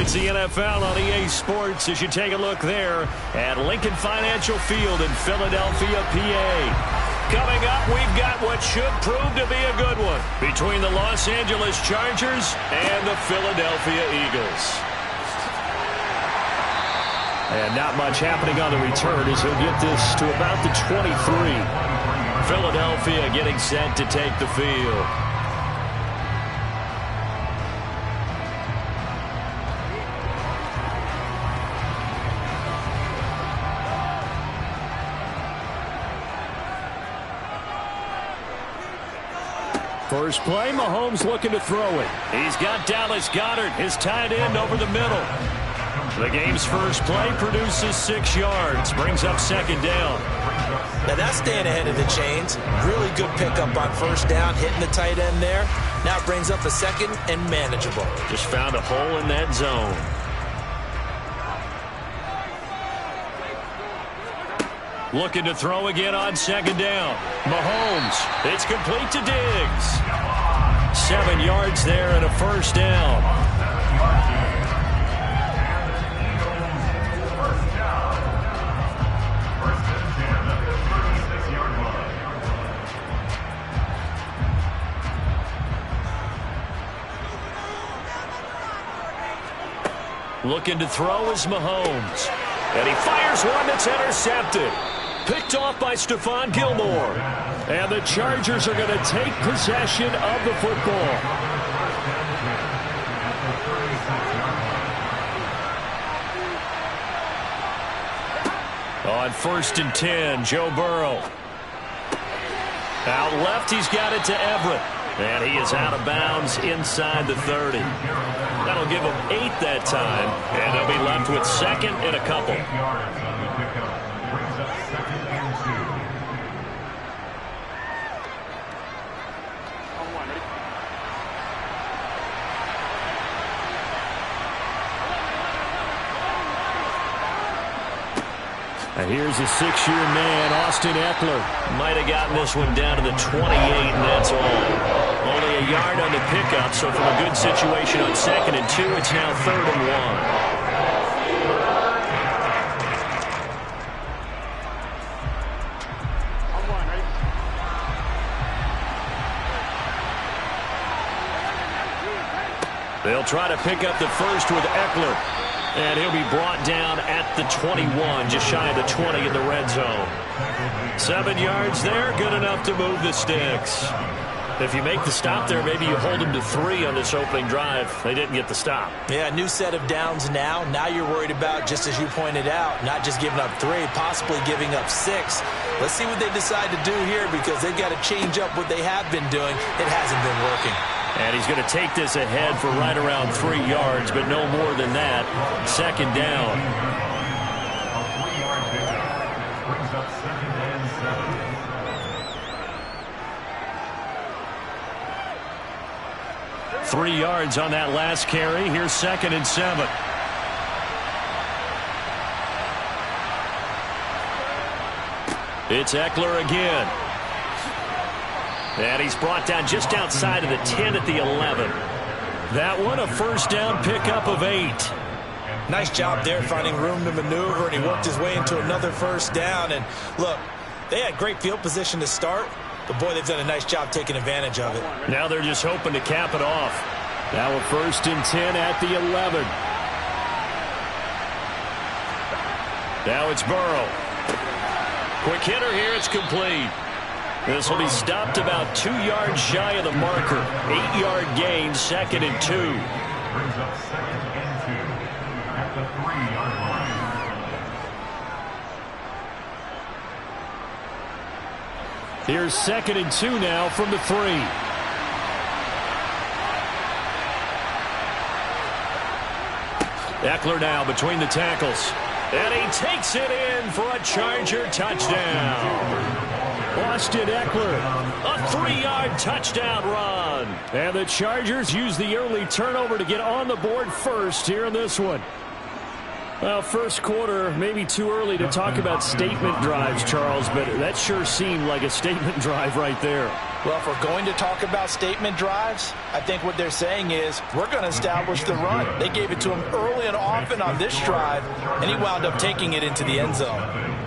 It's the NFL on EA Sports as you take a look there at Lincoln Financial Field in Philadelphia, PA. Coming up, we've got what should prove to be a good one between the Los Angeles Chargers and the Philadelphia Eagles. And not much happening on the return as he'll get this to about the 23. Philadelphia getting set to take the field. First play, Mahomes looking to throw it. He's got Dallas Goedert, his tight end, over the middle. The game's first play produces 6 yards, brings up second down. Now that's staying ahead of the chains. Really good pickup on first down, hitting the tight end there. Now it brings up a second and manageable. Just found a hole in that zone. Looking to throw again on second down. Mahomes, it's complete to Diggs. 7 yards there and a first down. Looking to throw is Mahomes. And he fires one that's intercepted. Picked off by Stephon Gilmore. And the Chargers are going to take possession of the football. On 1st and 10, Joe Burrow. Out left, he's got it to Everett. And he is out of bounds inside the 30. That'll give him 8 that time. And they'll be left with second and a couple. And here's a 6-year man, Austin Eckler. Might have gotten this one down to the 28, and that's all. Only a yard on the pickup, so from a good situation on 2nd and 2, it's now 3rd and 1. They'll try to pick up the first with Eckler. And he'll be brought down at the 21, just shy of the 20 in the red zone. 7 yards there, good enough to move the sticks. If you make the stop there, maybe you hold them to 3 on this opening drive. They didn't get the stop. Yeah, new set of downs now. Now you're worried about, just as you pointed out, not just giving up 3, possibly giving up 6. Let's see what they decide to do here because they've got to change up what they have been doing. It hasn't been working. And he's going to take this ahead for right around 3 yards, but no more than that. Second down. 3 yards on that last carry. Here's 2nd and 7. It's Eckler again. And he's brought down just outside of the 10 at the 11. That one, a first down pickup of 8. Nice job there finding room to maneuver, and he worked his way into another first down. And look, they had great field position to start, but boy, they've done a nice job taking advantage of it. Now they're just hoping to cap it off. Now a 1st and 10 at the 11. Now it's Burrow. Quick hitter here, it's complete. This will be stopped about 2 yards shy of the marker. 8-yard gain, 2nd and 2. Brings up 2nd and 2 at the 3-yard line. Here's 2nd and 2 now from the 3. Eckler now between the tackles. And he takes it in for a Charger touchdown. Austin Eckler, a 3-yard touchdown run. And the Chargers use the early turnover to get on the board first here in this one. Well, first quarter, maybe too early to talk about statement drives, Charles, but that sure seemed like a statement drive right there. Well, if we're going to talk about statement drives, I think what they're saying is we're going to establish the run. They gave it to him early and often on this drive, and he wound up taking it into the end zone.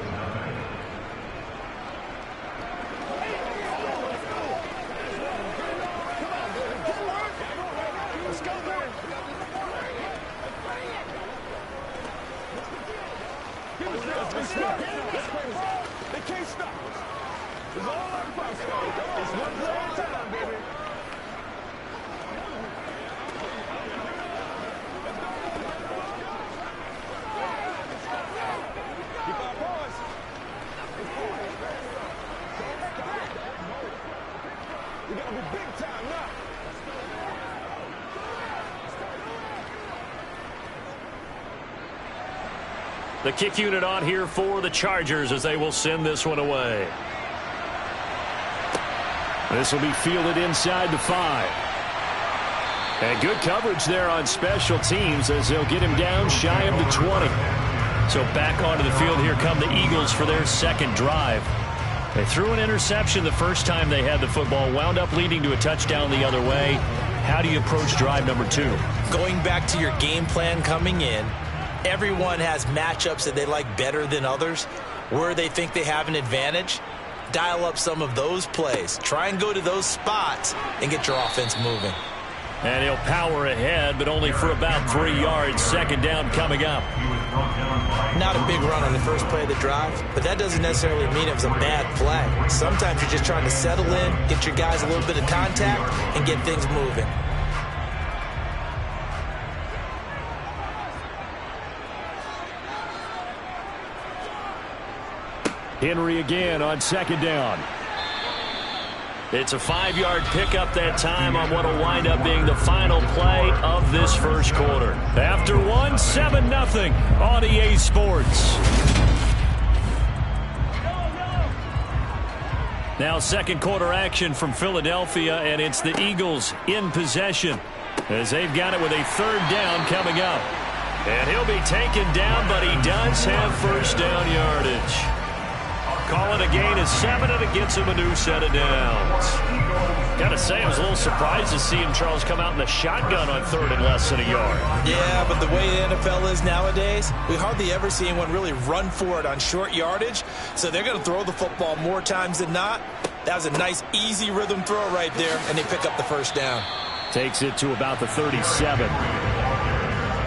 The kick unit on here for the Chargers as they will send this one away. This will be fielded inside the 5. And good coverage there on special teams as they'll get him down shy of the 20. So back onto the field here come the Eagles for their second drive. They threw an interception the first time they had the football, wound up leading to a touchdown the other way. How do you approach drive number 2? Going back to your game plan coming in, everyone has matchups that they like better than others, where they think they have an advantage. Dial up some of those plays. Try and go to those spots and get your offense moving. And he'll power ahead, but only for about 3 yards. Second down coming up. Not a big run on the first play of the drive, but that doesn't necessarily mean it was a bad play. Sometimes you're just trying to settle in, get your guys a little bit of contact, and get things moving. Henry again on second down. It's a 5-yard pickup that time on what will wind up being the final play of this first quarter. After one, 7-0 on EA Sports. Now second quarter action from Philadelphia, and it's the Eagles in possession as they've got it with a third down coming up. And he'll be taken down, but he does have first down yardage. Call it a gain of 7, and it gets him a new set of downs. Got to say, I was a little surprised to see him, Charles, come out in the shotgun on third and less than a yard. Yeah, but the way the NFL is nowadays, we hardly ever see anyone really run for it on short yardage. So they're going to throw the football more times than not. That was a nice, easy rhythm throw right there, and they pick up the first down. Takes it to about the 37.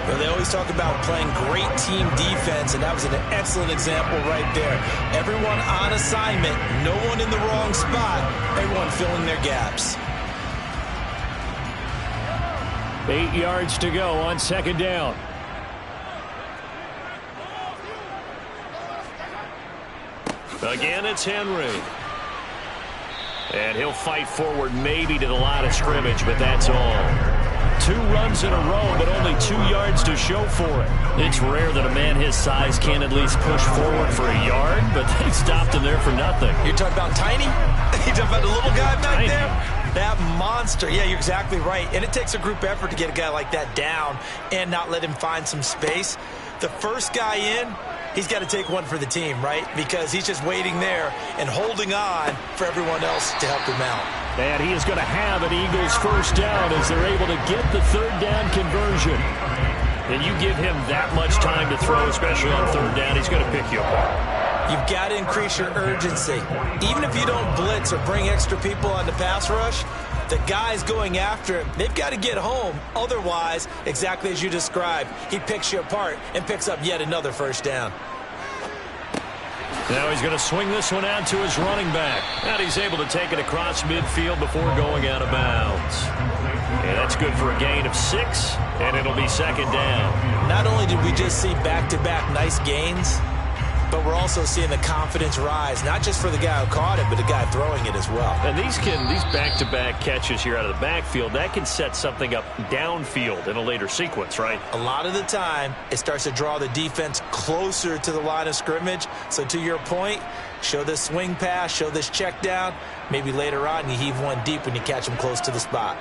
Well, they always talk about playing great team defense, and that was an excellent example right there. Everyone on assignment, no one in the wrong spot, everyone filling their gaps. 8 yards to go on second down. Again, it's Henry. And he'll fight forward maybe to the line of scrimmage, but that's all. 2 runs in a row, but only 2 yards to show for it. It's rare that a man his size can at least push forward for a yard, but they stopped him there for nothing. You're talking about tiny? You're talking about the little guy back there? That monster. Yeah, you're exactly right. And it takes a group effort to get a guy like that down and not let him find some space. The first guy in, he's got to take one for the team, right? Because he's just waiting there and holding on for everyone else to help him out. And he is going to have an Eagles first down as they're able to get the third down conversion. And you give him that much time to throw, especially on third down, he's going to pick you apart. You've got to increase your urgency. Even if you don't blitz or bring extra people on the pass rush, the guys going after him, they've got to get home. Otherwise, exactly as you described, he picks you apart and picks up yet another first down. Now he's going to swing this one out to his running back. And he's able to take it across midfield before going out of bounds. And that's good for a gain of 6, and it'll be second down. Not only did we just see back-to-back nice gains, but we're also seeing the confidence rise, not just for the guy who caught it, but the guy throwing it as well. And these back-to-back catches here out of the backfield, that can set something up downfield in a later sequence, right? A lot of the time, it starts to draw the defense closer to the line of scrimmage. So to your point, show this swing pass, show this check down. Maybe later on you heave one deep when you catch them close to the spot.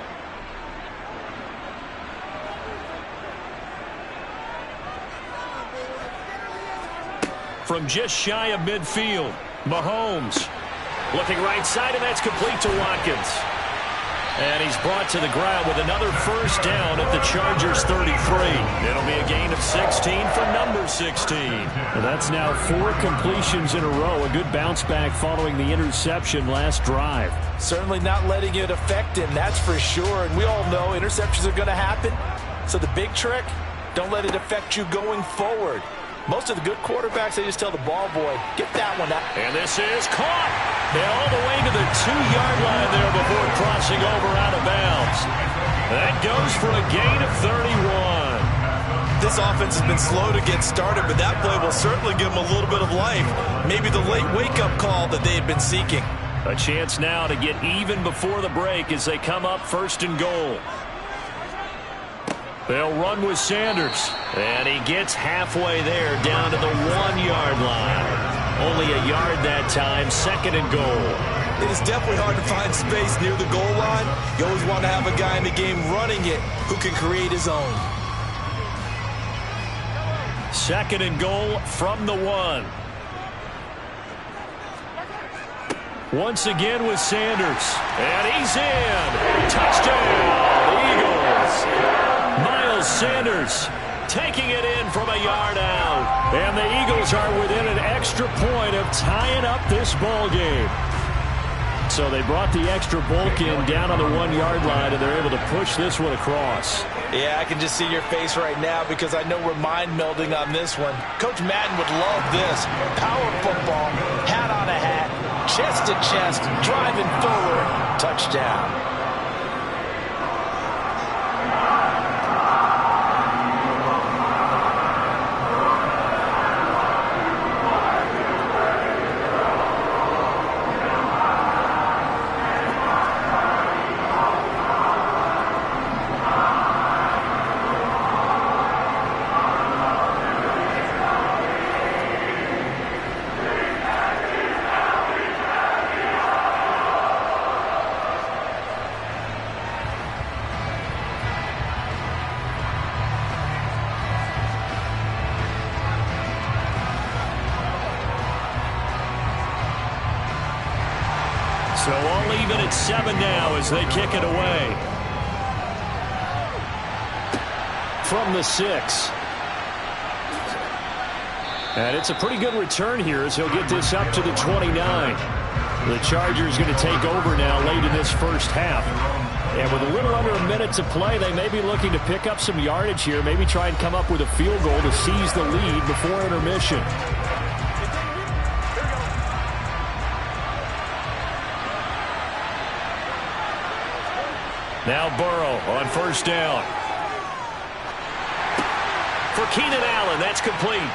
From just shy of midfield, Mahomes. Looking right side, and that's complete to Watkins. And he's brought to the ground with another first down at the Chargers' 33. It'll be a gain of 16 for number 16. And that's now 4 completions in a row. A good bounce back following the interception last drive. Certainly not letting it affect him, that's for sure. And we all know interceptions are going to happen. So the big trick, don't let it affect you going forward. Most of the good quarterbacks, they just tell the ball boy, get that one out. And this is caught. All the way to the 2-yard line there before crossing over out of bounds. That goes for a gain of 31. This offense has been slow to get started, but that play will certainly give them a little bit of life. Maybe the late wake-up call that they had been seeking. A chance now to get even before the break as they come up first and goal. They'll run with Sanders. And he gets halfway there down to the 1-yard line. Only a yard that time, second and goal. It is definitely hard to find space near the goal line. You always want to have a guy in the game running it who can create his own. Second and goal from the 1. Once again with Sanders. And he's in. Touchdown, Eagles. Miles Sanders taking it in from a yard out. And the Eagles are within an extra point of tying up this ball game. So they brought the extra bulk in down on the 1-yard line, and they're able to push this one across. Yeah, I can just see your face right now because I know we're mind melding on this one. Coach Madden would love this. Power football, hat on a hat, chest to chest, driving forward, touchdown. So all even at 7 now as they kick it away. From the 6. And it's a pretty good return here as he'll get this up to the 29. The Chargers going to take over now late in this first half. And with a little under a minute to play, they may be looking to pick up some yardage here, maybe try and come up with a field goal to seize the lead before intermission. Now Burrow on first down. For Keenan Allen, that's complete.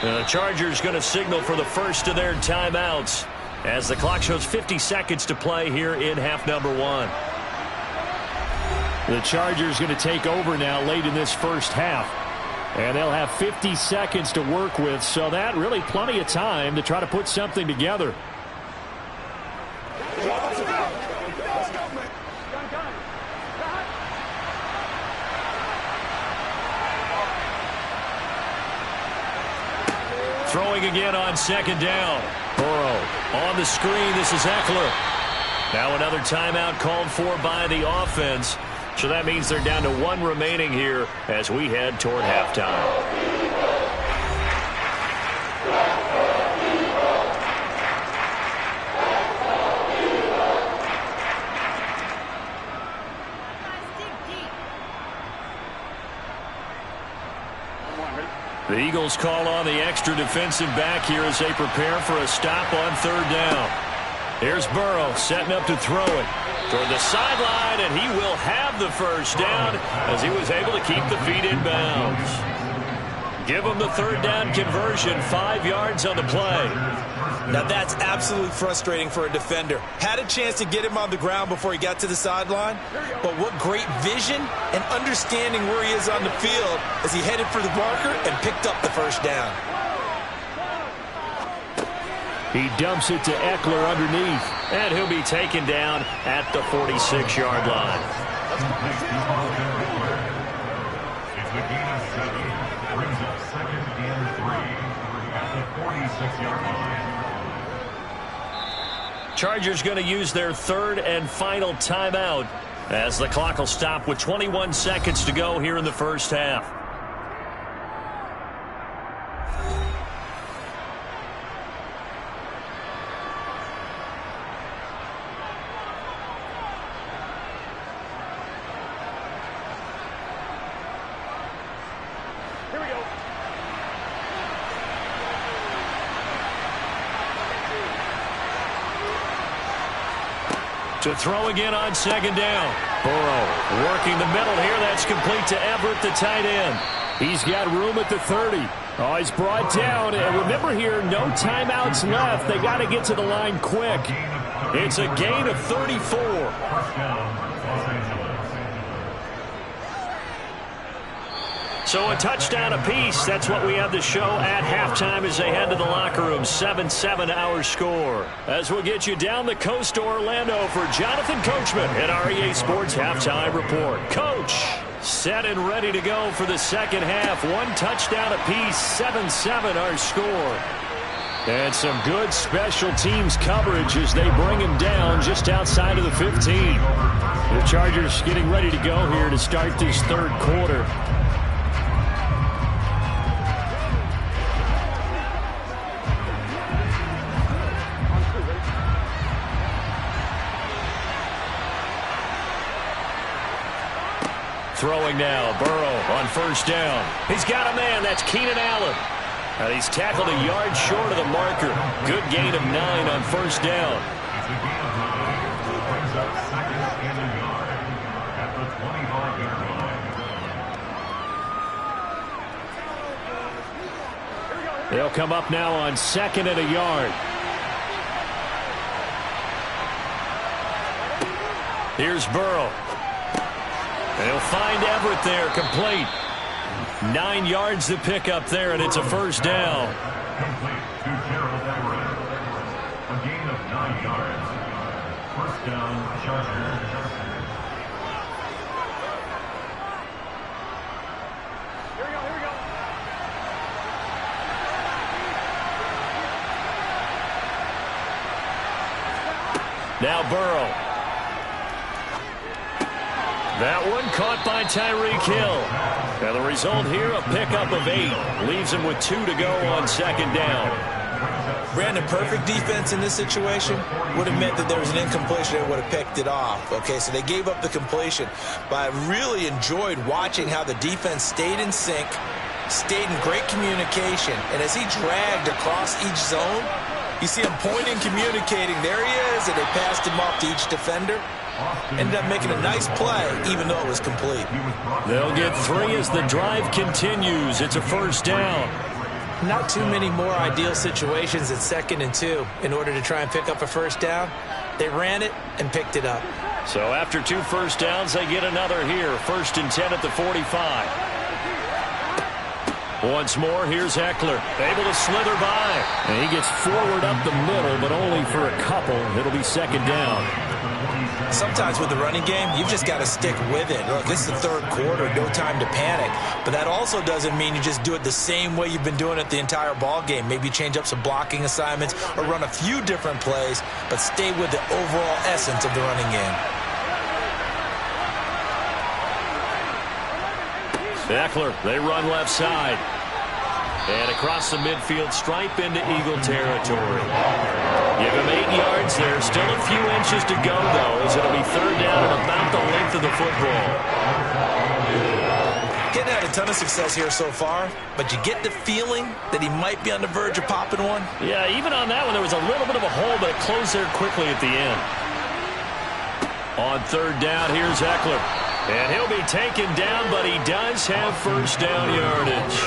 The Chargers going to signal for the first of their timeouts as the clock shows 50 seconds to play here in half number 1. The Chargers going to take over now late in this first half. And they'll have 50 seconds to work with, so that really plenty of time to try to put something together. Throwing again on second down. Burrow on the screen. This is Eckler. Now another timeout called for by the offense. So that means they're down to 1 remaining here as we head toward halftime. The Eagles call on the extra defensive back here as they prepare for a stop on third down. Here's Burrow setting up to throw it toward the sideline, and he will have the first down as he was able to keep the feet in bounds. Give him the third down conversion, 5 yards on the play. Now that's absolutely frustrating for a defender. Had a chance to get him on the ground before he got to the sideline, but what great vision and understanding where he is on the field as he headed for the marker and picked up the first down. He dumps it to Eckler underneath, and he'll be taken down at the 46-yard line. It's a gain of 7. Brings up 2nd and 3 at the 46-yard line. Chargers going to use their third and final timeout as the clock will stop with 21 seconds to go here in the first half. To throw again on second down. Burrow working the middle here. That's complete to Everett, the tight end. He's got room at the 30. Oh, he's brought down. And remember here, no timeouts left. They got to get to the line quick. It's a gain of 34. First down, Los Angeles. So a touchdown apiece. That's what we have to show at halftime as they head to the locker room. 7-7 our score. As we'll get you down the coast to Orlando for Jonathan Coachman at our EA Sports Halftime Report. Coach, set and ready to go for the second half. One touchdown apiece. 7-7 our score. And some good special teams coverage as they bring him down just outside of the 15. The Chargers getting ready to go here to start this third quarter. Throwing now, Burrow on first down. He's got a man, that's Keenan Allen. And he's tackled a yard short of the marker. Good gain of 9 on first down. It's a gain of 9. Brings up second and a yard at the 25-yard line. They'll come up now on second and a yard. Here's Burrow. They'll find Everett there, complete. 9 yards to pick up there, and it's a first down. Complete to Gerald Everett. A gain of 9 yards. First down, Chargers. Now Burrow. That one caught by Tyreek Hill. And the result here, a pickup of 8. Leaves him with 2 to go on second down. Brandon, perfect defense in this situation would have meant that there was an incompletion that would have picked it off. Okay, so they gave up the completion. But I really enjoyed watching how the defense stayed in sync, stayed in great communication. And as he dragged across each zone, you see him pointing, communicating. There he is, and they passed him off to each defender. Ended up making a nice play, even though it was complete. They'll get 3 as the drive continues. It's a first down. Not too many more ideal situations at 2nd and 2 in order to try and pick up a first down. They ran it and picked it up. So after 2 first downs, they get another here. 1st and 10 at the 45. Once more, here's Eckler, able to slither by. And he gets forward up the middle, but only for a couple. It'll be second down. Sometimes with the running game, you've just got to stick with it. Look, this is the third quarter, no time to panic. But that also doesn't mean you just do it the same way you've been doing it the entire ball game. Maybe change up some blocking assignments or run a few different plays, but stay with the overall essence of the running game. Eckler, they run left side. And across the midfield stripe into Eagle territory. Give him 8 yards there. Still a few inches to go, though, as it'll be third down at about the length of the football. Getting had a ton of success here so far, but you get the feeling that he might be on the verge of popping one. Yeah, even on that one, there was a little bit of a hole, but it closed there quickly at the end. On third down, here's Eckler. And he'll be taken down, but he does have first down yardage.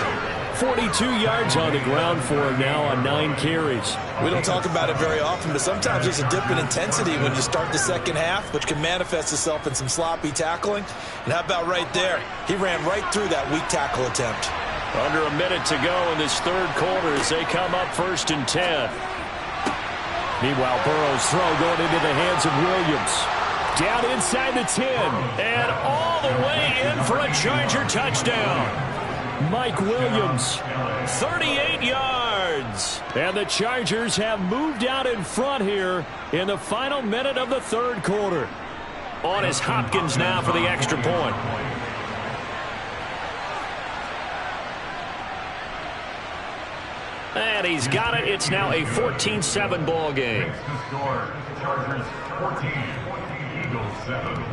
42 yards on the ground for him now on 9 carries. We don't talk about it very often, but sometimes there's a dip in intensity when you start the second half, which can manifest itself in some sloppy tackling. And how about right there? He ran right through that weak tackle attempt. Under a minute to go in this third quarter as they come up 1st and 10. Meanwhile, Burrow's throw going into the hands of Williams. Down inside the 10. And all the way in for a Charger touchdown. Mike Williams. 38 yards. yards. And the Chargers have moved out in front here in the final minute of the third quarter. On is Hopkins now for the extra point. And he's got it. It's now a 14-7 ball game. Next to score, Chargers 14, Eagles 7.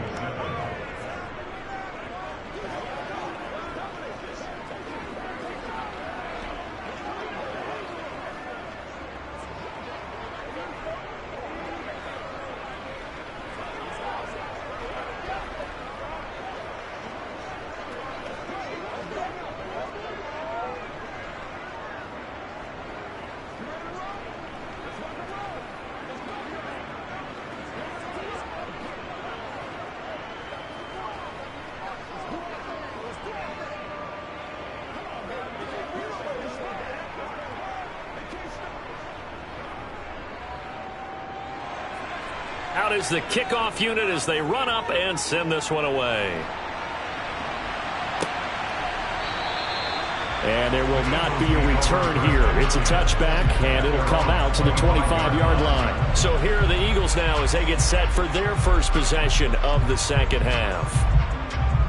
Out is the kickoff unit as they run up and send this one away. And there will not be a return here. It's a touchback, and it'll come out to the 25-yard line. So here are the Eagles now as they get set for their first possession of the second half.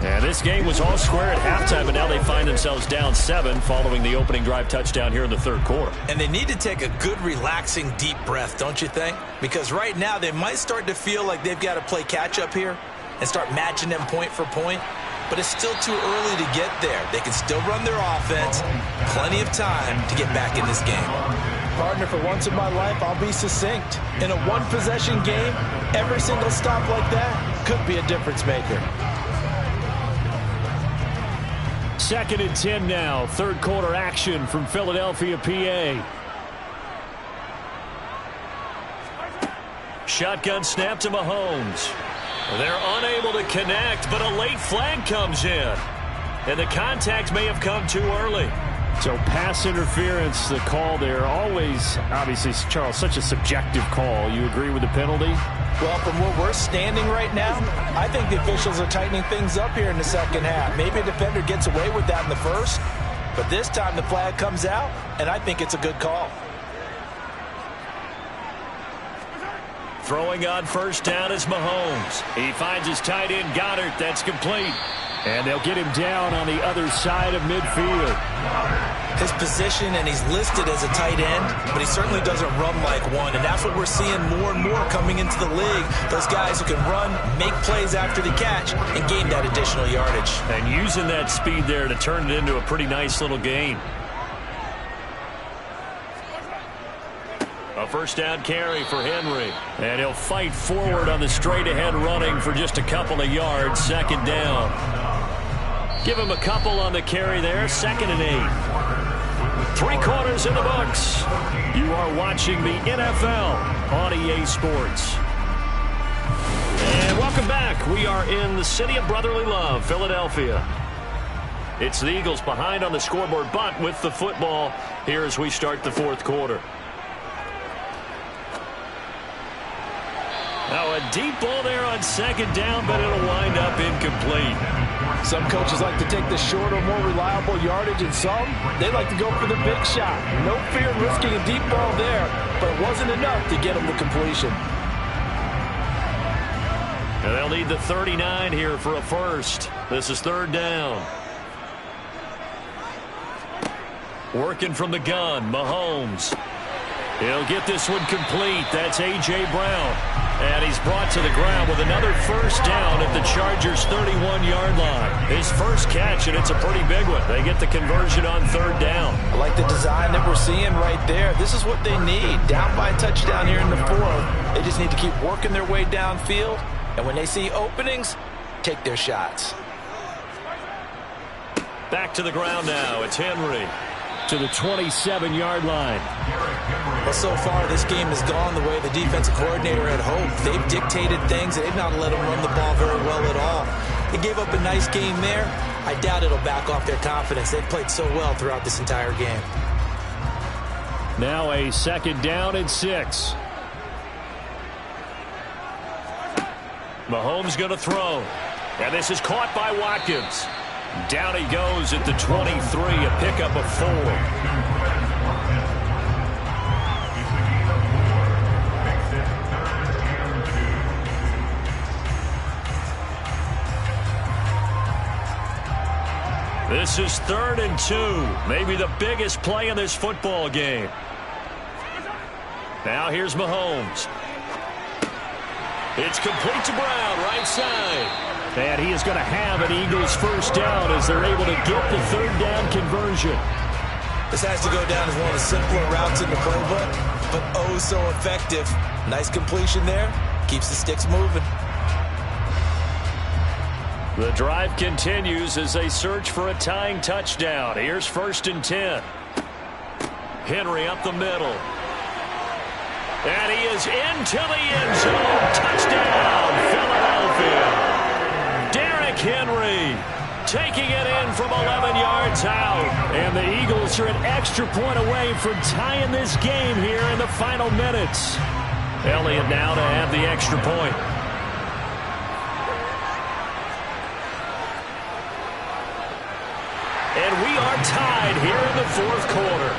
And this game was all square at halftime, and now they find themselves down 7 following the opening drive touchdown here in the third quarter. And they need to take a good, relaxing, deep breath, don't you think? Because right now they might start to feel like they've got to play catch-up here and start matching them point for point. But it's still too early to get there. They can still run their offense. Plenty of time to get back in this game. Partner, for once in my life, I'll be succinct. In a one-possession game, every single stop like that could be a difference maker. 2nd and 10 now. Third quarter action from Philadelphia, PA. Shotgun snap to Mahomes. They're unable to connect, but a late flag comes in. And the contact may have come too early. So pass interference, the call there. Always, obviously, Charles, such a subjective call. You agree with the penalty? Well, from where we're standing right now, I think the officials are tightening things up here in the second half. Maybe a defender gets away with that in the first, but this time the flag comes out, and I think it's a good call. Throwing on first down is Mahomes. He finds his tight end, Goddard. That's complete. And they'll get him down on the other side of midfield. His position, and he's listed as a tight end, but he certainly doesn't run like one, and that's what we're seeing more and more coming into the league. Those guys who can run, make plays after the catch, and gain that additional yardage. And using that speed there to turn it into a pretty nice little gain. A first down carry for Henry. And he'll fight forward on the straight-ahead running for just a couple of yards. Second down. Give him a couple on the carry there. 2nd and 8. 3 quarters in the books. You are watching the NFL on EA Sports. And welcome back. We are in the city of brotherly love, Philadelphia. It's the Eagles behind on the scoreboard, but with the football here as we start the fourth quarter. Now a deep ball there on second down, but it'll wind up incomplete. Some coaches like to take the shorter, more reliable yardage, and some, they like to go for the big shot. No fear in risking a deep ball there, but it wasn't enough to get them to completion. And they'll need the 39 here for a first. This is third down. Working from the gun, Mahomes. He'll get this one complete. That's A.J. Brown. And he's brought to the ground with another first down at the Chargers' 31-yard line. His first catch, and it's a pretty big one. They get the conversion on third down. I like the design that we're seeing right there. This is what they need. Down by a touchdown here in the fourth. They just need to keep working their way downfield. And when they see openings, take their shots. Back to the ground now. It's Henry to the 27-yard line. Well, so far, this game has gone the way the defensive coordinator had hoped. They've dictated things, and they've not let them run the ball very well at all. They gave up a nice game there. I doubt it'll back off their confidence. They've played so well throughout this entire game. Now a second down and 6. Mahomes going to throw. And this is caught by Watkins. Down he goes at the 23, a pickup of 4. This is 3rd and 2. Maybe the biggest play in this football game. Now here's Mahomes. It's complete to Brown, right side. And he is going to have an Eagles first down as they're able to get the 3rd down conversion. This has to go down as one of the simpler routes in the playbook, but oh so effective. Nice completion there. Keeps the sticks moving. The drive continues as they search for a tying touchdown. Here's 1st and 10. Henry up the middle. And he is into the end zone. Touchdown, Philadelphia. Derrick Henry taking it in from 11 yards out. And the Eagles are an extra point away from tying this game here in the final minutes. Elliott now to have the extra point. And we are tied here in the 4th quarter.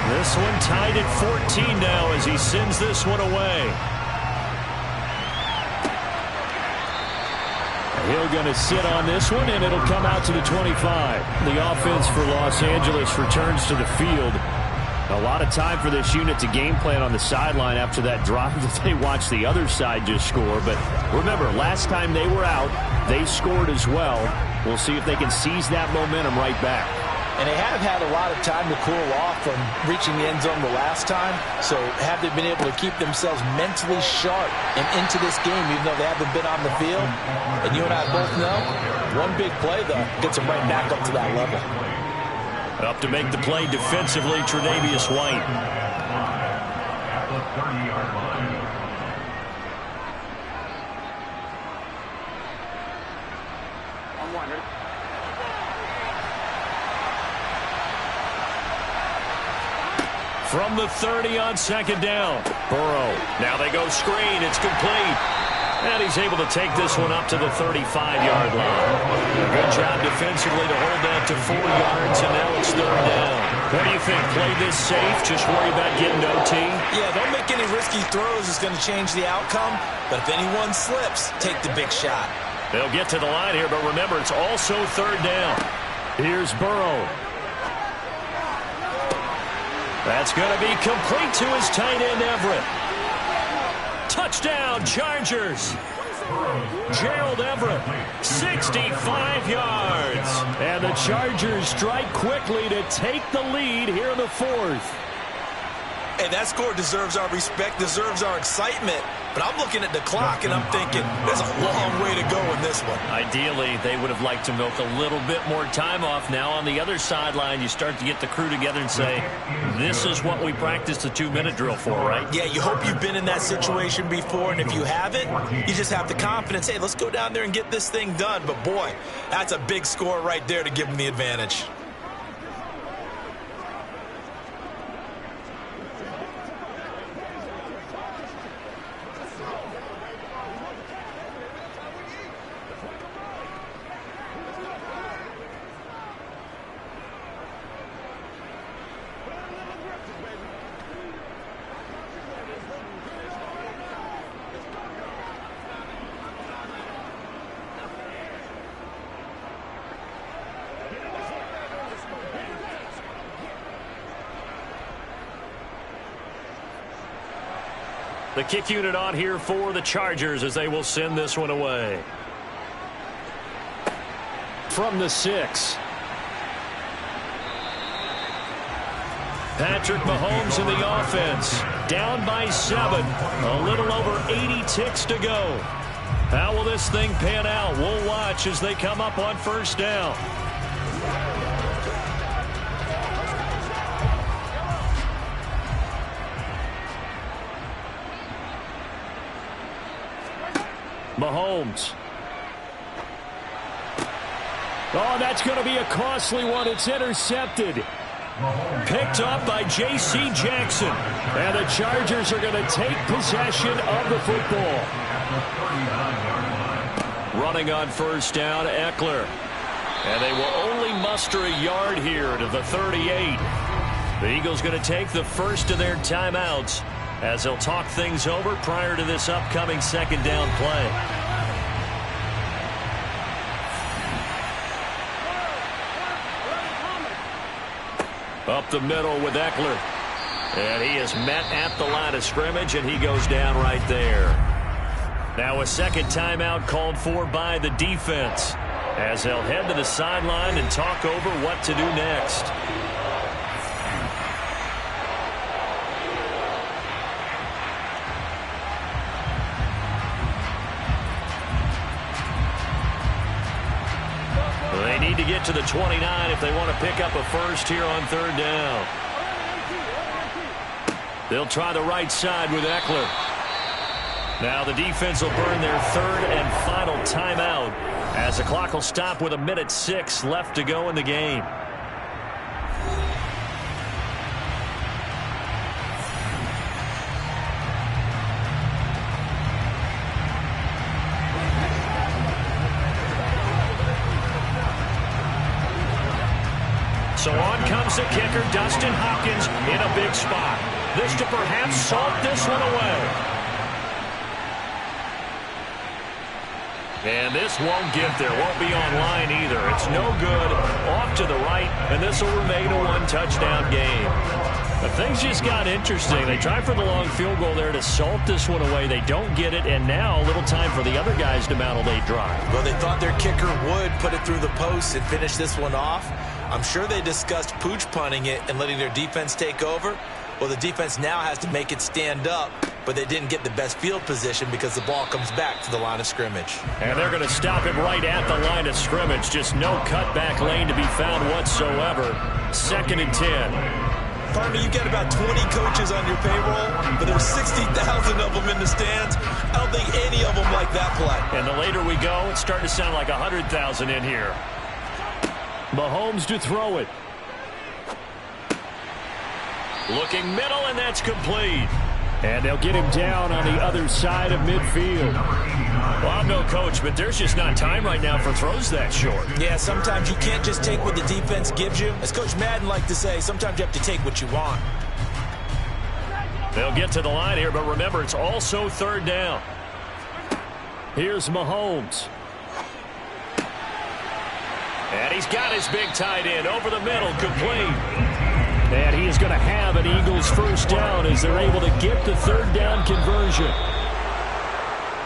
This one tied at 14 now as he sends this one away. He'll going to sit on this one, and it'll come out to the 25. The offense for Los Angeles returns to the field. A lot of time for this unit to game plan on the sideline after that drive that they watched the other side just score. But remember, last time they were out, they scored as well. We'll see if they can seize that momentum right back. And they have had a lot of time to cool off from reaching the end zone the last time. So have they been able to keep themselves mentally sharp and into this game, even though they haven't been on the field? And you and I both know, one big play, though, gets them right back up to that level. Up to make the play defensively, Tre'Davious White. At the 30-yard line. From the 30 on 2nd down. Burrow. Now they go screen. It's complete. And he's able to take this one up to the 35-yard line. Good job defensively to hold that to 4 yards, and now it's 3rd down. What do you think? Play this safe? Just worry about getting OT? Yeah, don't make any risky throws. It's going to change the outcome. But if anyone slips, take the big shot. They'll get to the line here, but remember, it's also 3rd down. Here's Burrow. That's going to be complete to his tight end, Everett. Touchdown, Chargers. Gerald Everett, 65 yards. And the Chargers strike quickly to take the lead here in the 4th. Hey, that score deserves our respect, deserves our excitement. But I'm looking at the clock, and I'm thinking there's a long way to go in this one. Ideally, they would have liked to milk a little bit more time off. Now on the other sideline, you start to get the crew together and say, this is what we practiced the 2-minute drill for, right? Yeah, you hope you've been in that situation before, and if you haven't, you just have the confidence, hey, let's go down there and get this thing done. But, boy, that's a big score right there to give them the advantage. The kick unit on here for the Chargers as they will send this one away. From the 6. Patrick Mahomes in the offense. Down by 7. A little over 80 ticks to go. How will this thing pan out? We'll watch as they come up on first down. Mahomes. Oh, that's going to be a costly one. It's intercepted. Picked up by J.C. Jackson. And the Chargers are going to take possession of the football. Running on first down, Eckler. And they will only muster a yard here to the 38. The Eagles going to take the first of their timeouts as they'll talk things over prior to this upcoming second down play. Up the middle with Eckler. And he is met at the line of scrimmage, and he goes down right there. Now a second timeout called for by the defense as they'll head to the sideline and talk over what to do next. They need to get to the 29 if they want to pick up a first here on third down. They'll try the right side with Eckler. Now the defense will burn their third and final timeout as the clock will stop with 1:06 left to go in the game. So on comes the kicker, Dustin Hopkins, in a big spot. This to perhaps salt this one away. And this won't get there, won't be online either. It's no good, off to the right, and this will remain a one-touchdown game. But things just got interesting. They tried for the long field goal there to salt this one away. They don't get it, and now a little time for the other guys to mount a late drive. Well, they thought their kicker would put it through the post and finish this one off. I'm sure they discussed pooch punting it and letting their defense take over. Well, the defense now has to make it stand up, but they didn't get the best field position because the ball comes back to the line of scrimmage. And they're going to stop him right at the line of scrimmage. Just no cutback lane to be found whatsoever. 2nd and 10. Partner, you get about 20 coaches on your payroll, but there's 60,000 of them in the stands. I don't think any of them like that play. And the later we go, it's starting to sound like 100,000 in here. Mahomes to throw it. Looking middle, and that's complete. And they'll get him down on the other side of midfield. Well, I'm no coach, but there's just not time right now for throws that short. Yeah, sometimes you can't just take what the defense gives you. As Coach Madden liked to say, sometimes you have to take what you want. They'll get to the line here, but remember, it's also third down. Here's Mahomes. And he's got his big tight end over the middle, complete. And he is going to have an Eagles first down as they're able to get the third down conversion.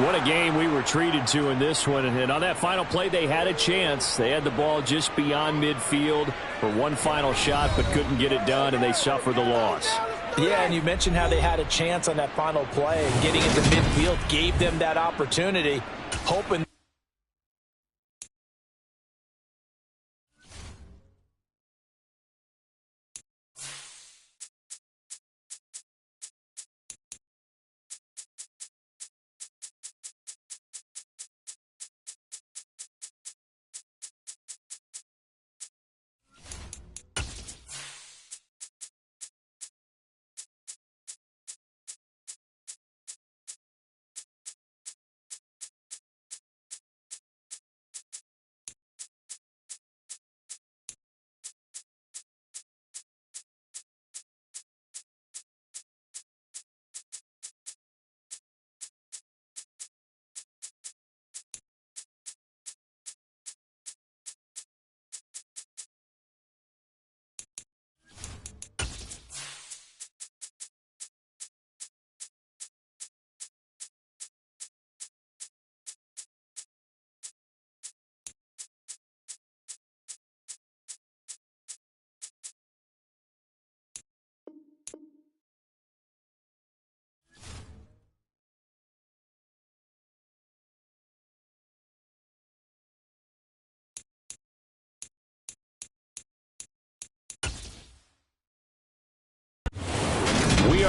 What a game we were treated to in this one. And on that final play, they had a chance. They had the ball just beyond midfield for one final shot, but couldn't get it done, and they suffered the loss. Yeah, and you mentioned how they had a chance on that final play, and getting into midfield gave them that opportunity, hoping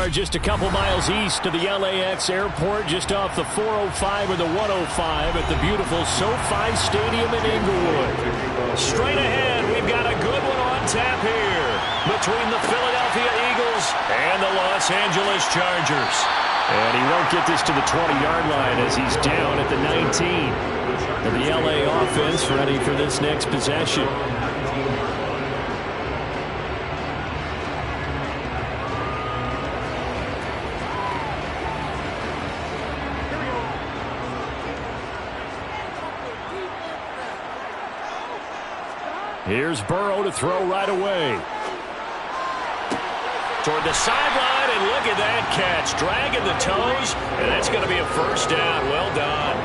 are just a couple miles east of the LAX airport, just off the 405 or the 105 at the beautiful SoFi Stadium in Inglewood. Straight ahead, we've got a good one on tap here between the Philadelphia Eagles and the Los Angeles Chargers. And he won't get this to the 20-yard line as he's down at the 19. And the LA offense ready for this next possession. Here's Burrow to throw right away. Toward the sideline, and look at that catch. Dragging the toes, and that's going to be a first down. Well done.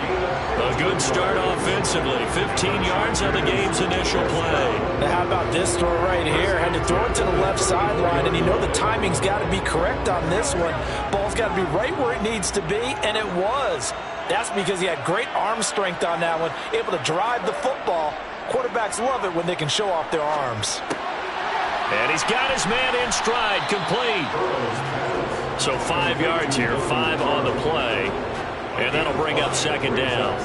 A good start offensively. 15 yards on the game's initial play. Now how about this throw right here? Had to throw it to the left sideline, and you know the timing's got to be correct on this one. Ball's got to be right where it needs to be, and it was. That's because he had great arm strength on that one, able to drive the football. Quarterbacks love it when they can show off their arms. And he's got his man in stride, complete. So 5 yards here, 5 on the play. And that'll bring up second down.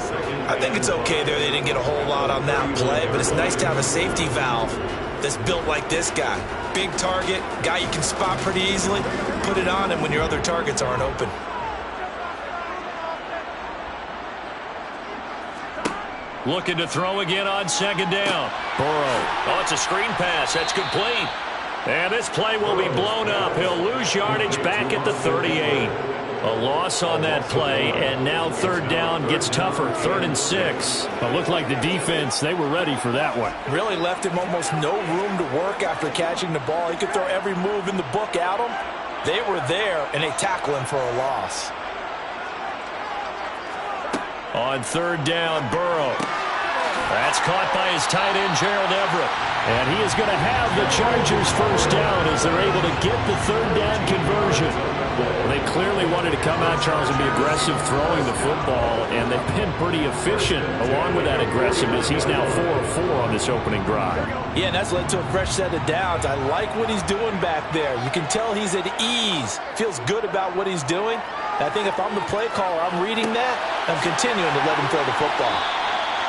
I think it's okay there. They didn't get a whole lot on that play, but it's nice to have a safety valve that's built like this guy. Big target, guy you can spot pretty easily. Put it on him when your other targets aren't open. Looking to throw again on second down. Burrow. Oh, it's a screen pass. That's complete. And this play will be blown up. He'll lose yardage back at the 38. A loss on that play, and now third down gets tougher. 3rd and 6. It looked like the defense, they were ready for that one. Really left him almost no room to work after catching the ball. He could throw every move in the book at him. They were there, and they tackle him for a loss. On third down, Burrow. That's caught by his tight end, Gerald Everett. And he is going to have the Chargers first down as they're able to get the third down conversion. Well, they clearly wanted to come out, Charles, and be aggressive throwing the football, and they've been pretty efficient along with that aggressiveness. He's now 4 of 4 on this opening drive. Yeah, and that's led to a fresh set of downs. I like what he's doing back there. You can tell he's at ease. Feels good about what he's doing. I think if I'm the play caller, I'm reading that. I'm continuing to let him throw the football.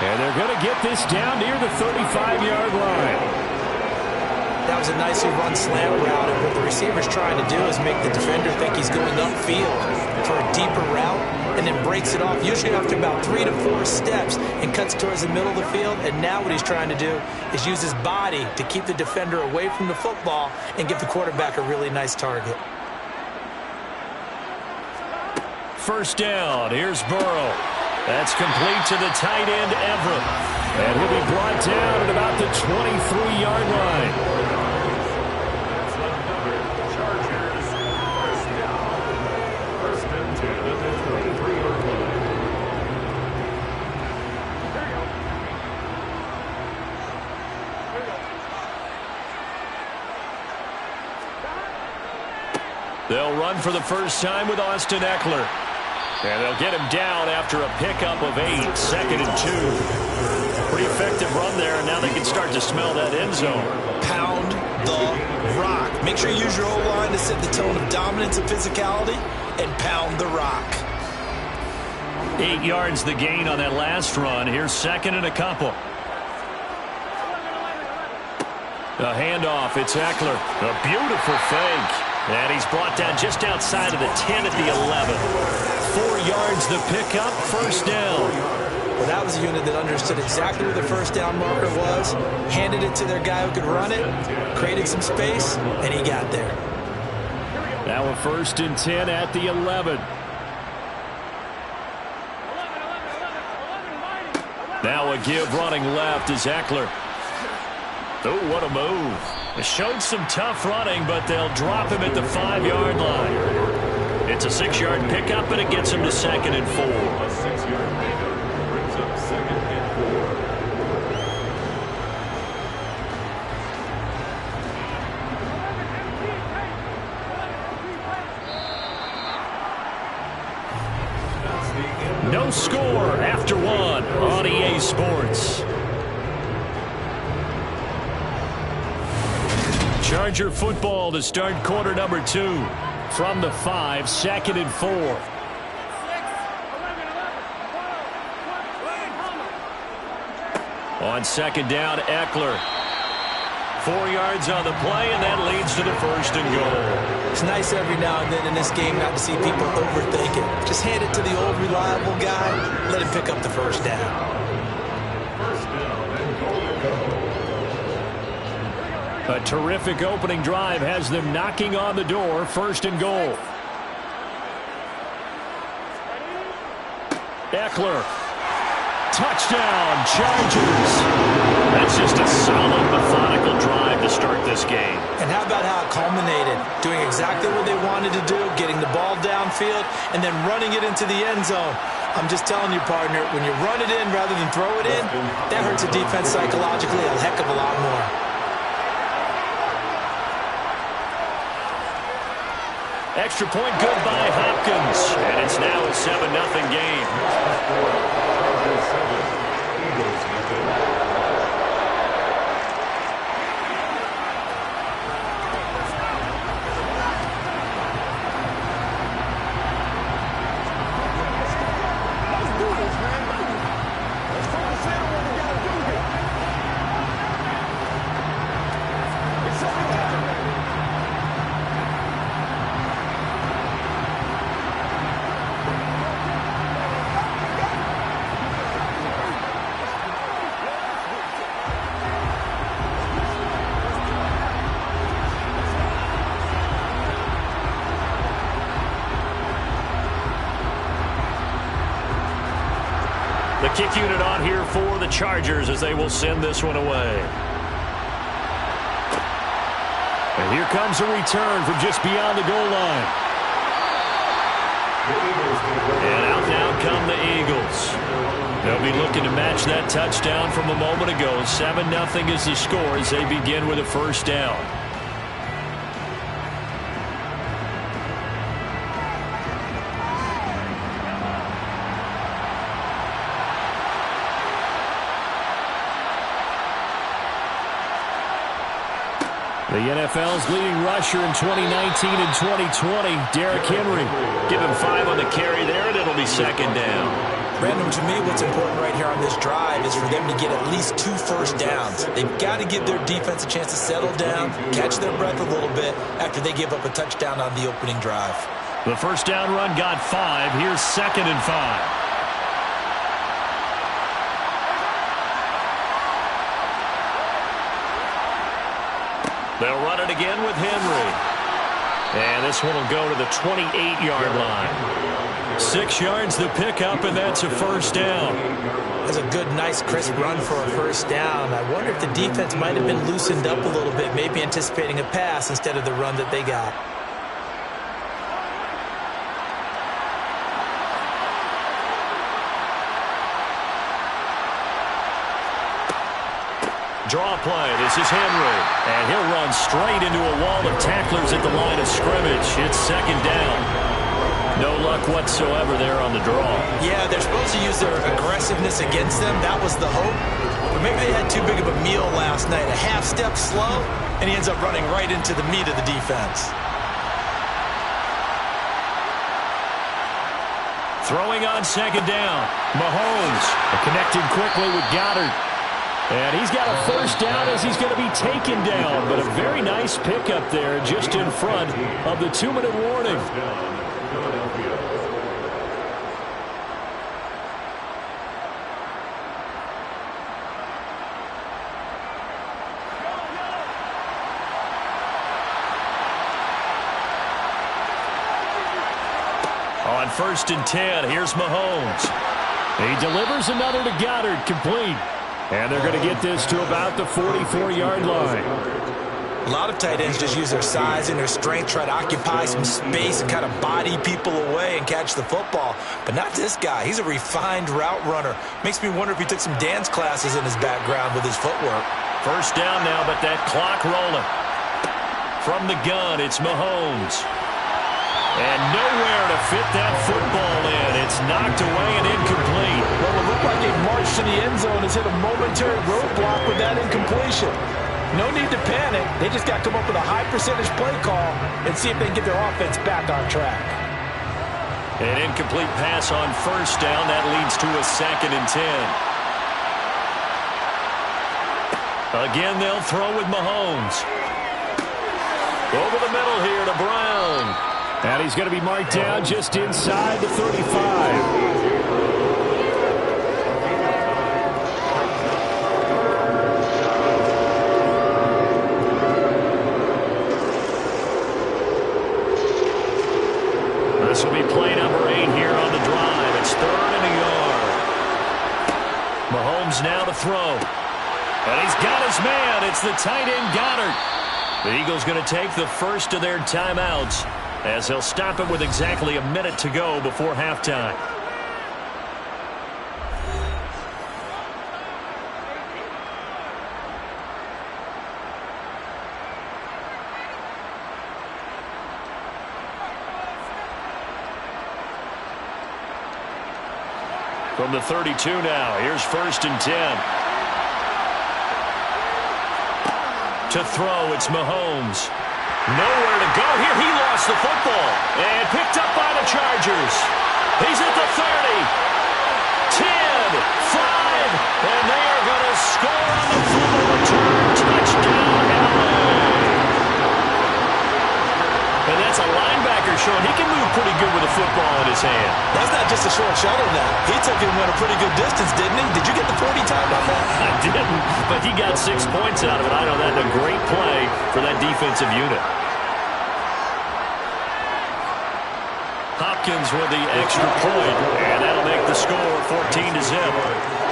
And they're going to get this down near the 35-yard line. That was a nicely run slant route, and what the receiver's trying to do is make the defender think he's going upfield for a deeper route, and then breaks it off, usually after about 3 to 4 steps, and cuts towards the middle of the field. And now what he's trying to do is use his body to keep the defender away from the football and give the quarterback a really nice target. First down, here's Burrow. That's complete to the tight end, Everett. And he'll be brought down at about the 23-yard line. They'll run for the first time with Austin Eckler. And they'll get him down after a pickup of 8, 2nd and 2. Pretty effective run there, and now they can start to smell that end zone. Pound the rock. Make sure you use your O-line to set the tone of dominance and physicality, and pound the rock. 8 yards the gain on that last run. Here's 2nd and a couple. A handoff, it's Eckler. A beautiful fake. And he's brought down just outside of the 10 at the 11. 4 yards the pickup, first down. Well, that was a unit that understood exactly where the first down marker was, handed it to their guy who could run it, created some space, and he got there. Now a 1st and 10 at the 11. Now a give running left is Eckler. Oh, what a move. It showed some tough running, but they'll drop him at the 5-yard line. It's a 6-yard pickup, and it gets him to 2nd and 4. A 6-yard pickup brings up 2nd and 4. No score after 1 on EA Sports. Charger football to start quarter number 2. from the 5, 2nd and 4. On 2nd down, Eckler. 4 yards on the play, and that leads to the 1st and goal. It's nice every now and then in this game not to see people overthink it. Just hand it to the old reliable guy. Let him pick up the 1st down. A terrific opening drive has them knocking on the door. 1st and goal. Eckler. Touchdown, Chargers. That's just a solid, methodical drive to start this game. And how about how it culminated? Doing exactly what they wanted to do, getting the ball downfield, and then running it into the end zone. I'm just telling you, partner, when you run it in rather than throw it in, that hurts a defense psychologically a heck of a lot more. Extra point good by Hopkins. And it's now a 7-0 game. The kick unit on here for the Chargers as they will send this one away. And here comes a return from just beyond the goal line. And out now come the Eagles. They'll be looking to match that touchdown from a moment ago. 7-0 is the score as they begin with a 1st down. The NFL's leading rusher in 2019 and 2020, Derrick Henry. Give him 5 on the carry there, and it'll be 2nd down. Brandon, to me, what's important right here on this drive is for them to get at least 2 first downs. They've got to give their defense a chance to settle down, catch their breath a little bit after they give up a touchdown on the opening drive. The 1st down run got 5. Here's 2nd and 5. They'll run it again with Henry. And this one will go to the 28-yard line. 6 yards the pickup, and that's a 1st down. That's a good, nice, crisp run for a 1st down. I wonder if the defense might have been loosened up a little bit, maybe anticipating a pass instead of the run that they got. Draw play. This is Henry. And he'll run straight into a wall of tacklers at the line of scrimmage. It's 2nd down. No luck whatsoever there on the draw. Yeah, they're supposed to use their aggressiveness against them. That was the hope. But maybe they had too big of a meal last night. A half step slow, and he ends up running right into the meat of the defense. Throwing on 2nd down. Mahomes connecting quickly with Goddard. And he's got a 1st down as he's going to be taken down. But a very nice pickup there just in front of the 2-minute warning. On 1st and 10, here's Mahomes. He delivers another to Goddard, complete. And they're going to get this to about the 44-yard line. A lot of tight ends just use their size and their strength, try to occupy some space and kind of body people away and catch the football. But not this guy. He's a refined route runner. Makes me wonder if he took some dance classes in his background with his footwork. 1st down now, but that clock rolling. From the gun, it's Mahomes. And nowhere to fit that football in. It's knocked away and incomplete. Well, it looked like a march to the end zone has hit a momentary roadblock with that incompletion. No need to panic. They just got to come up with a high percentage play call and see if they can get their offense back on track. An incomplete pass on first down. That leads to a 2nd and 10. Again, they'll throw with Mahomes. Over the middle here to Brown. And he's going to be marked down just inside the 35. This will be play number 8 here on the drive. It's 3rd and a yard. Mahomes now to throw. And he's got his man. It's the tight end Goddard. The Eagles going to take the first of their timeouts as they'll stop it with exactly a minute to go before halftime. From the 32 now, here's 1st and 10. To throw, it's Mahomes. Nowhere to go here. He lost the football and picked up by the Chargers. He's at the 30, 10, 5, and they are going to score on the fumble return. Touchdown, LA. And that's a linebacker showing he can move pretty good with a football in his hand. That's not just a short shuttle now. He took him at a pretty good distance, didn't he? Did you get the 40 time on that? I didn't, but he got 6 points out of it. I know that's a great play for that defensive unit. Hopkins with the extra point, and that'll make the score 14-0.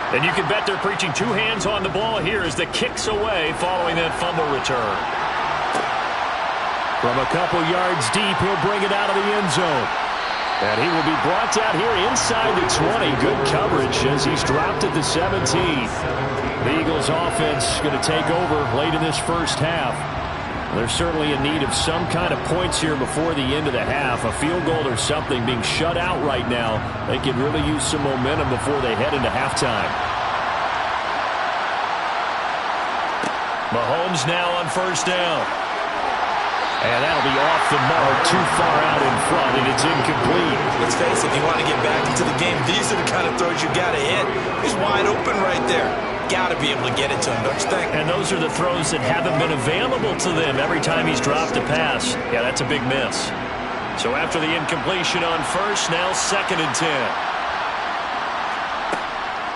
And you can bet they're preaching 2 hands on the ball here as the kick's away following that fumble return. From a couple yards deep, he'll bring it out of the end zone. And he will be brought down here inside the 20. Good coverage as he's dropped at the 17. The Eagles offense going to take over late in this first half. They're certainly in need of some kind of points here before the end of the half. A field goal or something. Being shut out right now, they could really use some momentum before they head into halftime. Mahomes now on first down. And that'll be off the mark, too far out in front, and it's incomplete. Let's face it, if you want to get back into the game, these are the kind of throws you got to hit. He's wide open right there. Got to be able to get it to him, don't you think? And those are the throws that haven't been available to them every time he's dropped a pass. Yeah, that's a big miss. So after the incompletion on first, now 2nd and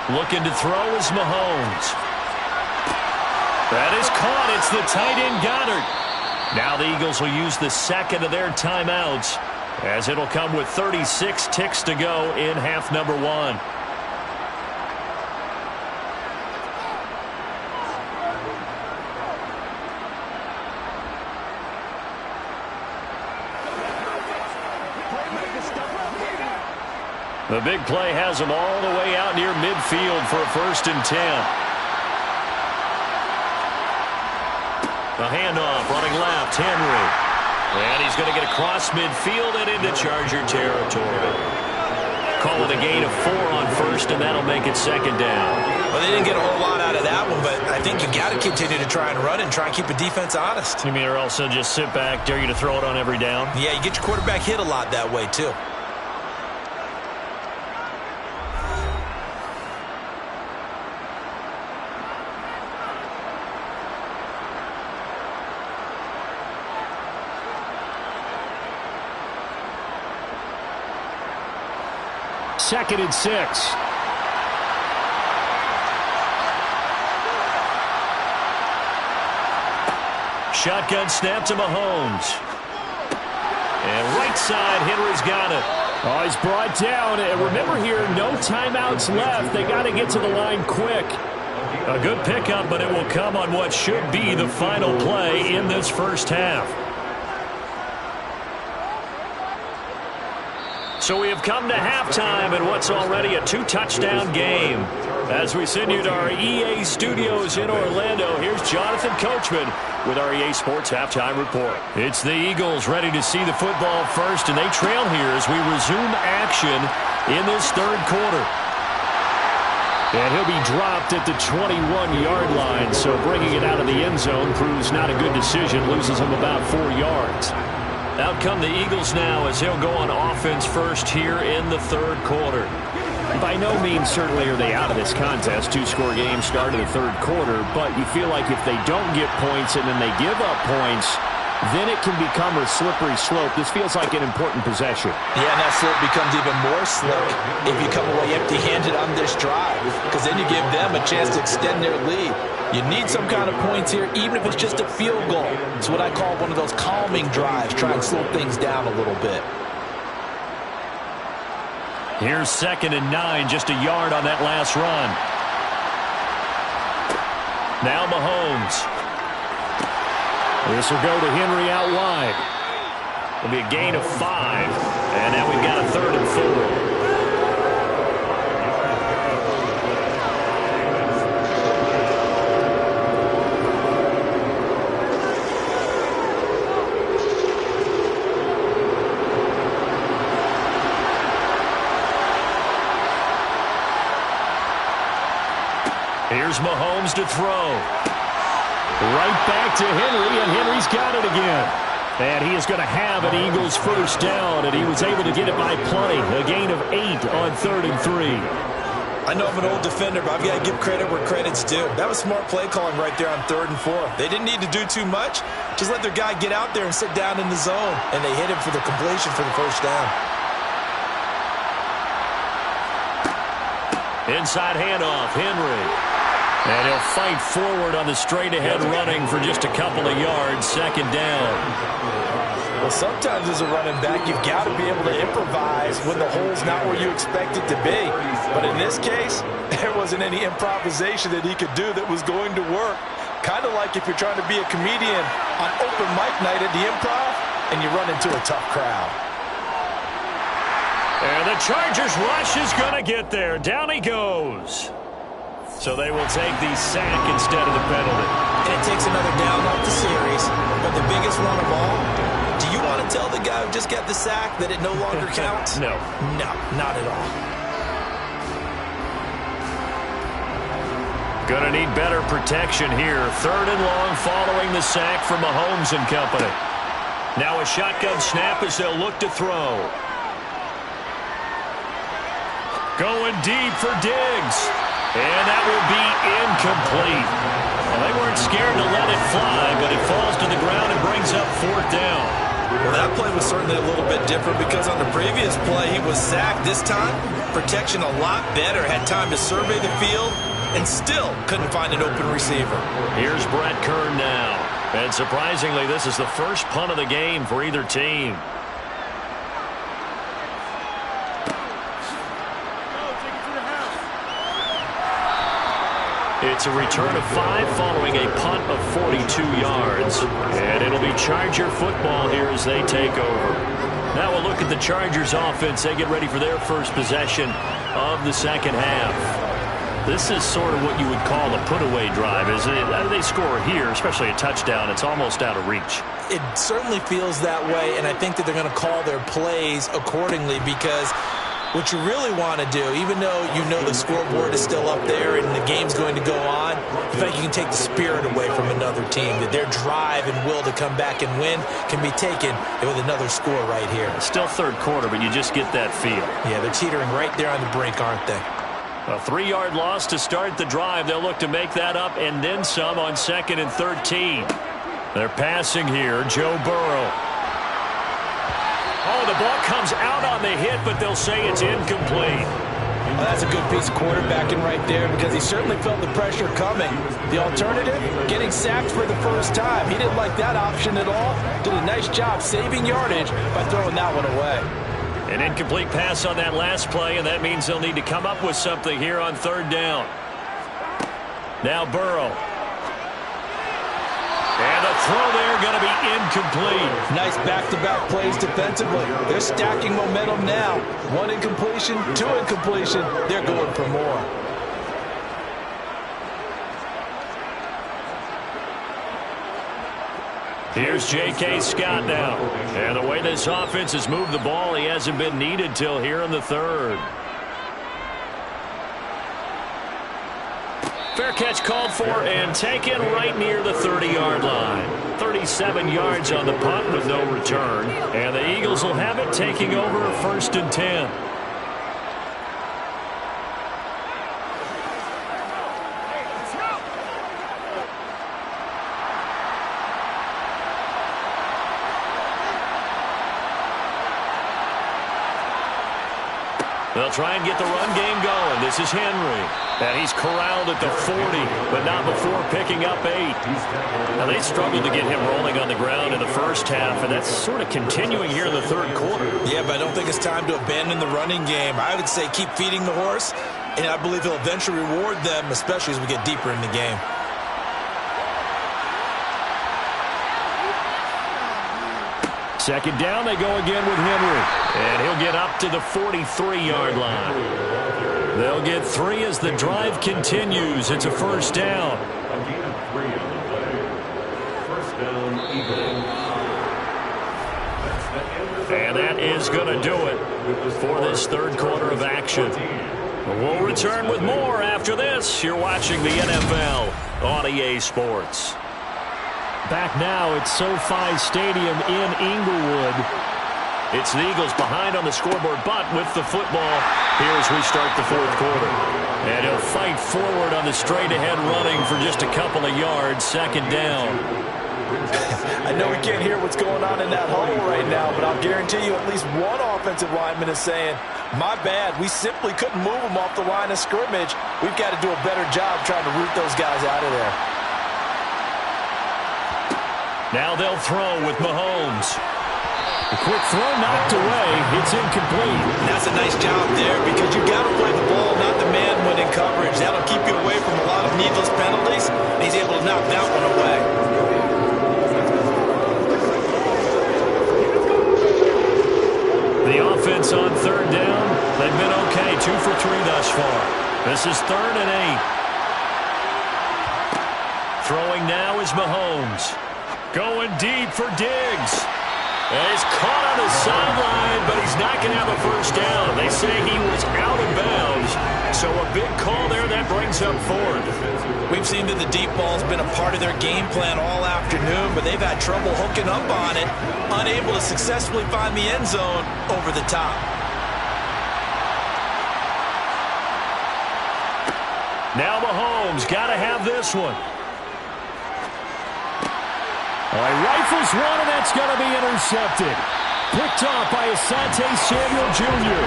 10. Looking to throw is Mahomes. That is caught. It's the tight end Goddard. Now the Eagles will use the 2nd of their timeouts as it'll come with 36 ticks to go in half number 1. The big play has them all the way out near midfield for a 1st and 10. The handoff running left, Henry. And he's going to get across midfield and into Charger territory. Call it a gain of 4 on first, and that'll make it 2nd down. Well, they didn't get a whole lot out of that one, but I think you got to continue to try and run and try and keep the defense honest. You mean or else they'll just sit back, dare you to throw it on every down? Yeah, you get your quarterback hit a lot that way, too. Second and 6. shotgun snap to Mahomes. And right side, Henry's got it. Oh, he's brought down. And remember here, no timeouts left. They got to get to the line quick. A good pickup, but it will come on what should be the final play in this first half. So we have come to halftime in what's already a two-touchdown game. As we send you to our EA studios in Orlando, here's Jonathan Coachman with our EA Sports Halftime Report. It's the Eagles ready to see the football first, and they trail here as we resume action in this third quarter. And he'll be dropped at the 21-yard line, so bringing it out of the end zone proves not a good decision, loses him about 4 yards. Out come the Eagles now as he'll go on offense first here in the third quarter. By no means certainly are they out of this contest. Two-score game start of the third quarter, but you feel like if they don't get points and then they give up points, then it can become a slippery slope. This feels like an important possession. Yeah, and that slope becomes even more slick if you come away empty-handed on this drive, because then you give them a chance to extend their lead. You need some kind of points here, even if it's just a field goal. It's what I call one of those calming drives. Try and slow things down a little bit. Here's 2nd and 9, just a yard on that last run. Now Mahomes. This will go to Henry out wide. It'll be a gain of 5, and now we've got a 3rd and 4. Here's Mahomes to throw. Right back to Henry, and Henry's got it again. And he is going to have an Eagles first down, and he was able to get it by plenty. A gain of 8 on 3rd and 3. I know I'm an old defender, but I've got to give credit where credit's due. That was smart play calling right there on 3rd and 4. They didn't need to do too much. Just let their guy get out there and sit down in the zone, and they hit him for the completion for the first down. Inside handoff, Henry. And he'll fight forward on the straight-ahead running for just a couple of yards. 2nd down. Well, sometimes as a running back, you've got to be able to improvise when the hole's not where you expect it to be. But in this case, there wasn't any improvisation that he could do that was going to work. Kind of like if you're trying to be a comedian on open mic night at the Improv and you run into a tough crowd. And the Chargers rush is going to get there. Down he goes. So they will take the sack instead of the penalty. And it takes another down off the series. But the biggest one of all, do you want to tell the guy who just got the sack that it no longer counts? No. No, not at all. Going to need better protection here. 3rd and long following the sack from Mahomes and company. Now a shotgun snap as they'll look to throw. Going deep for Diggs. And that will be incomplete. Well, they weren't scared to let it fly, but it falls to the ground and brings up 4th down. Well, that play was certainly a little bit different because on the previous play, he was sacked. This time, protection a lot better. Had time to survey the field and still couldn't find an open receiver. Here's Brett Kern now. And surprisingly, this is the first punt of the game for either team. It's a return of 5 following a punt of 42 yards. And it'll be Charger football here as they take over. Now we'll look at the Chargers offense. They get ready for their first possession of the second half. This is sort of what you would call a put-away drive, isn't it? They score here, especially a touchdown. It's almost out of reach. It certainly feels that way, and I think that they're going to call their plays accordingly because what you really want to do, even though you know the scoreboard is still up there and the game's going to go on, I think you can take the spirit away from another team, that their drive and will to come back and win can be taken with another score right here. Still third quarter, but you just get that feel. Yeah, they're teetering right there on the brink, aren't they? A 3-yard loss to start the drive. They'll look to make that up and then some on 2nd and 13. They're passing here. Joe Burrow. Oh, the ball comes out on the hit, but they'll say it's incomplete. Well, that's a good piece of quarterbacking right there because he certainly felt the pressure coming. The alternative, getting sacked for the first time. He didn't like that option at all. Did a nice job saving yardage by throwing that one away. An incomplete pass on that last play, and that means they'll need to come up with something here on third down. Now Burrow. And the throw there going to be incomplete. Nice back-to-back plays defensively. They're stacking momentum now. One incompletion, two incompletion. They're going for more. Here's J.K. Scott now. And the way this offense has moved the ball, he hasn't been needed till here in the third. Fair catch called for and taken right near the 30-yard line. 37 yards on the punt with no return. And the Eagles will have it, taking over 1st and 10. They'll try and get the run game going. This is Henry. And he's corralled at the 40, but not before picking up 8. Now, they struggled to get him rolling on the ground in the first half, and that's sort of continuing here in the third quarter. Yeah, but I don't think it's time to abandon the running game. I would say keep feeding the horse, and I believe he'll eventually reward them, especially as we get deeper in the game. Second down, they go again with Henry. And he'll get up to the 43-yard line. They'll get 3 as the drive continues. It's a first down. A gain of 3 on the play. First down, Eagles. And that is going to do it for this third quarter of action. We'll return with more after this. You're watching the NFL on EA Sports. Back now at SoFi Stadium in Inglewood. It's the Eagles behind on the scoreboard, but with the football here as we start the fourth quarter. And he'll fight forward on the straight-ahead running for just a couple of yards. Second down. I know we can't hear what's going on in that huddle right now, but I'll guarantee you at least one offensive lineman is saying, my bad, we simply couldn't move them off the line of scrimmage. We've got to do a better job trying to root those guys out of there. Now they'll throw with Mahomes. A quick throw knocked away. It's incomplete. That's a nice job there because you got to play the ball, not the man when in coverage. That'll keep you away from a lot of needless penalties. And he's able to knock that one away. The offense on third down, they've been okay. 2 for 3 thus far. This is 3rd and 8. Throwing now is Mahomes. Going deep for Diggs. And he's caught on the sideline, but he's not going to have a first down. They say he was out of bounds. So a big call there that brings up 4th. We've seen that the deep ball's been a part of their game plan all afternoon, but they've had trouble hooking up on it, unable to successfully find the end zone over the top. Now Mahomes got to have this one. He rifles one, and that's going to be intercepted. Picked off by Asante Samuel Jr.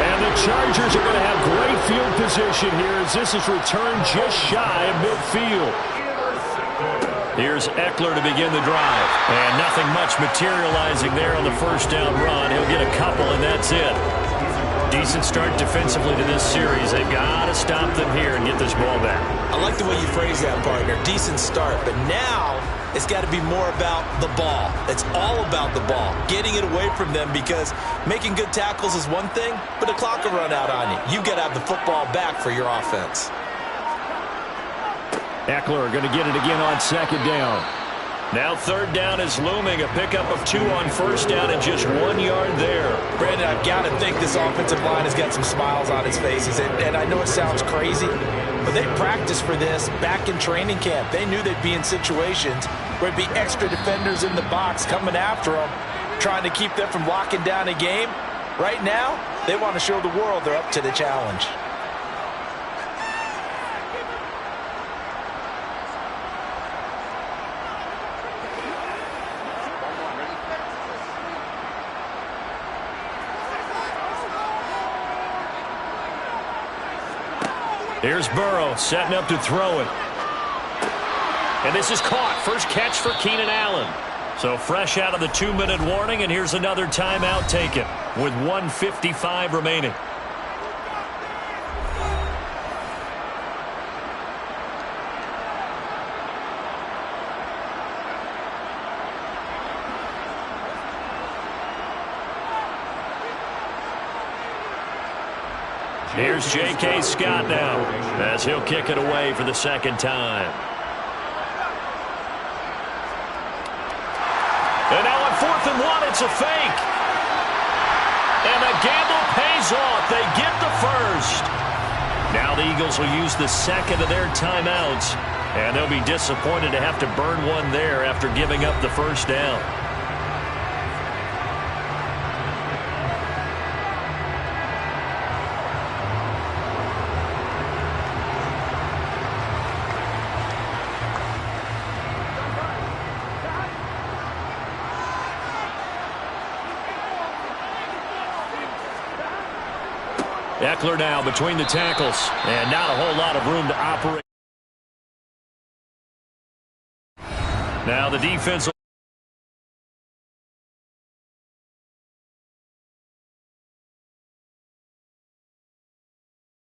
And the Chargers are going to have great field position here as this is returned just shy of midfield. Here's Eckler to begin the drive. And nothing much materializing there on the first down run. He'll get a couple, and that's it. Decent start defensively to this series. They've got to stop them here and get this ball back. I like the way you phrase that, partner. Decent start, but now it's got to be more about the ball. It's all about the ball, getting it away from them because making good tackles is one thing, but the clock will run out on you. You've got to have the football back for your offense. Eckler going to get it again on second down. Now third down is looming. A pickup of 2 on first down and just 1 yard there. Brandon, I've got to think this offensive line has got some smiles on its faces. And I know it sounds crazy, but they practiced for this back in training camp. They knew they'd be in situations where it'd be extra defenders in the box coming after them, trying to keep them from locking down a game. Right now, they want to show the world they're up to the challenge. Here's Burrow setting up to throw it. And this is caught. First catch for Keenan Allen. So fresh out of the 2-minute warning, and here's another timeout taken with 1:55 remaining. Here's J.K. Scott now as he'll kick it away for the second time. And now on 4th and 1, it's a fake. And the gamble pays off. They get the first. Now the Eagles will use the second of their timeouts. And they'll be disappointed to have to burn one there after giving up the first down. Eckler now between the tackles, and not a whole lot of room to operate. Now the defense